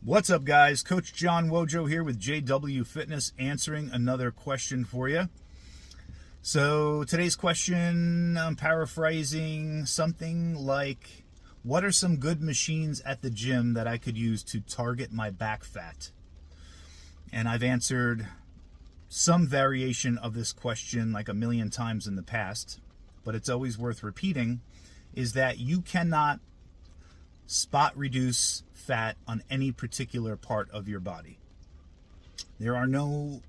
What's up, guys? Coach John Wojo here with JW Fitness, answering another question for you. So today's question, I'm paraphrasing something like, what are some good machines at the gym that I could use to target my back fat? And I've answered some variation of this question like a million times in the past, but it's always worth repeating, is that you cannot spot reduce fat on any particular part of your body. There are no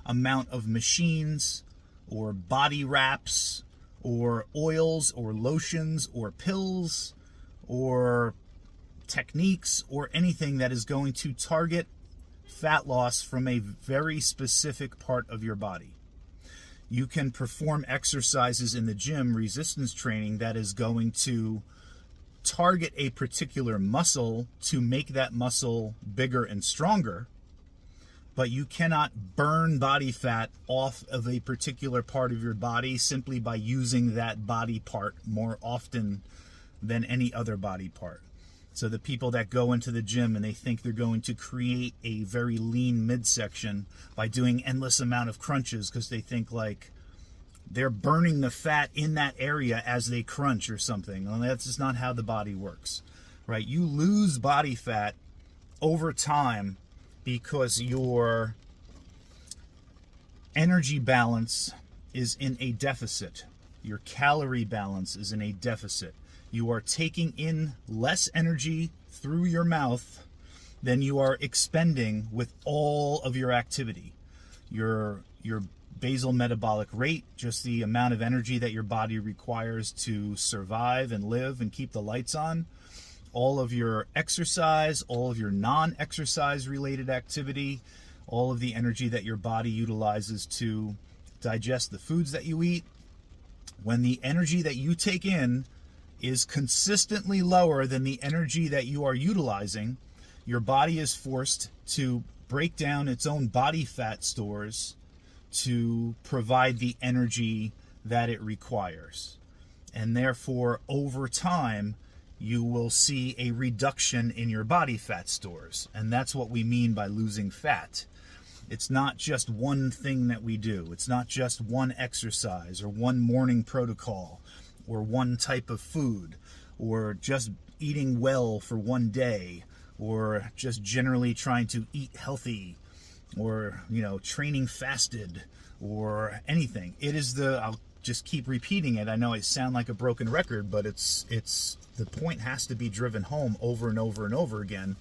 amount of machines or body wraps or oils or lotions or pills or techniques or anything that is going to target fat loss from a very specific part of your body. You can perform exercises in the gym, resistance training, that is going to target a particular muscle to make that muscle bigger and stronger, but you cannot burn body fat off of a particular part of your body simply by using that body part more often than any other body part. So the people that go into the gym and they think they're going to create a very lean midsection by doing endless amount of crunches because they think like they're burning the fat in that area as they crunch or something. Well, that's just not how the body works, right? You lose body fat over time because your energy balance is in a deficit. Your calorie balance is in a deficit. You are taking in less energy through your mouth than you are expending with all of your activity. Your basal metabolic rate, just the amount of energy that your body requires to survive and live and keep the lights on, all of your exercise, all of your non-exercise related activity, all of the energy that your body utilizes to digest the foods that you eat. When the energy that you take in is consistently lower than the energy that you are utilizing, your body is forced to break down its own body fat stores to provide the energy that it requires. And therefore, over time, you will see a reduction in your body fat stores. And that's what we mean by losing fat. It's not just one thing that we do. It's not just one exercise or one morning protocol or one type of food or just eating well for one day or just generally trying to eat healthy or, training fasted or anything. It is I'll just keep repeating it. I know I sound like a broken record, but it's the point has to be driven home over and over and over again.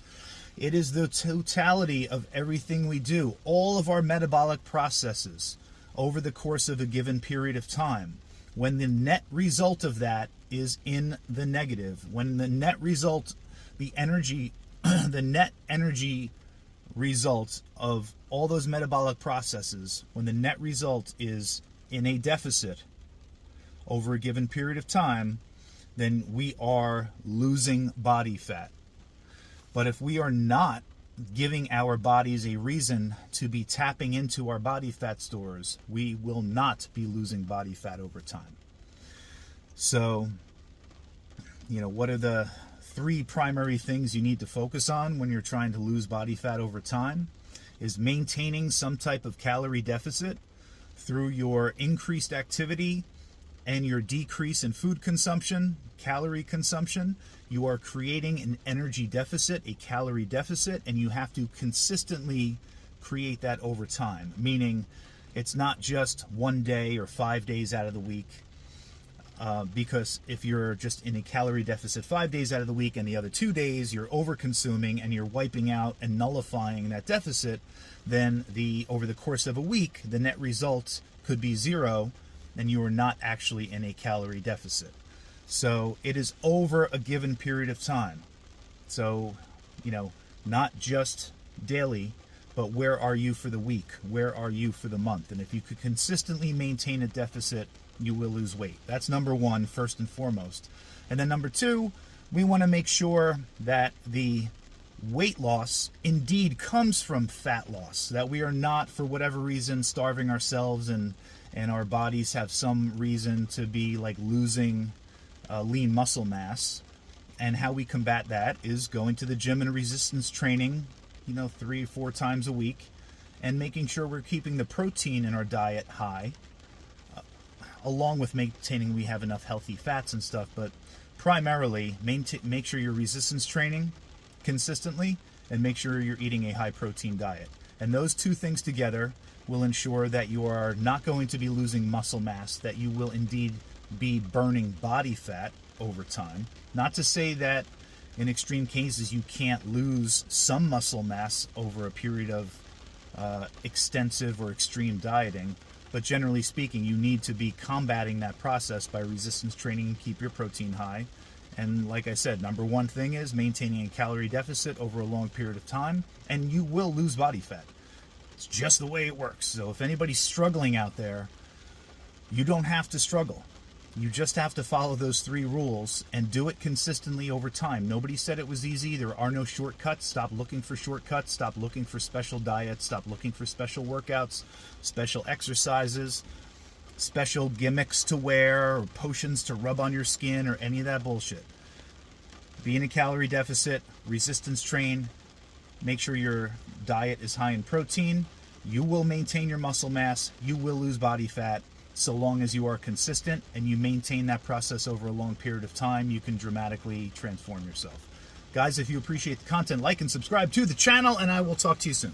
It is the totality of everything we do, all of our metabolic processes over the course of a given period of time. When the net result of that is in the negative, when the net result, the energy, the net energy result of all those metabolic processes, when the net result is in a deficit over a given period of time, then we are losing body fat. But if we are not giving our bodies a reason to be tapping into our body fat stores, we will not be losing body fat over time. So, what are the three primary things you need to focus on when you're trying to lose body fat over time? Is maintaining some type of calorie deficit through your increased activity and your decrease in food consumption, calorie consumption. You are creating an energy deficit, a calorie deficit, and you have to consistently create that over time, meaning it's not just one day or 5 days out of the week. Because if you're just in a calorie deficit 5 days out of the week and the other 2 days you're over consuming and you're wiping out and nullifying that deficit, then over the course of a week, the net result could be zero and you are not actually in a calorie deficit. So it is over a given period of time. So, not just daily, but where are you for the week? Where are you for the month? And if you could consistently maintain a deficit, you will lose weight. That's number one, first and foremost. And then number two, we want to make sure that the weight loss indeed comes from fat loss, that we are not, for whatever reason, starving ourselves and our bodies have some reason to be like losing lean muscle mass. And how we combat that is going to the gym and resistance training, 3 or 4 times a week, and making sure we're keeping the protein in our diet high, along with maintaining we have enough healthy fats and stuff. But primarily, make sure you're resistance training consistently, and make sure you're eating a high protein diet. And those two things together will ensure that you are not going to be losing muscle mass, that you will indeed be burning body fat over time. Not to say that in extreme cases you can't lose some muscle mass over a period of extensive or extreme dieting, but generally speaking, you need to be combating that process by resistance training and keep your protein high. And like I said, number one thing is maintaining a calorie deficit over a long period of time, and you will lose body fat. It's just the way it works. So if anybody's struggling out there, you don't have to struggle. You just have to follow those 3 rules and do it consistently over time. Nobody said it was easy. There are no shortcuts. Stop looking for shortcuts. Stop looking for special diets. Stop looking for special workouts, special exercises, special gimmicks to wear, or potions to rub on your skin, or any of that bullshit. Be in a calorie deficit, resistance train, make sure your diet is high in protein. You will maintain your muscle mass. You will lose body fat. So long as you are consistent and you maintain that process over a long period of time, you can dramatically transform yourself. Guys, if you appreciate the content, like and subscribe to the channel, and I will talk to you soon.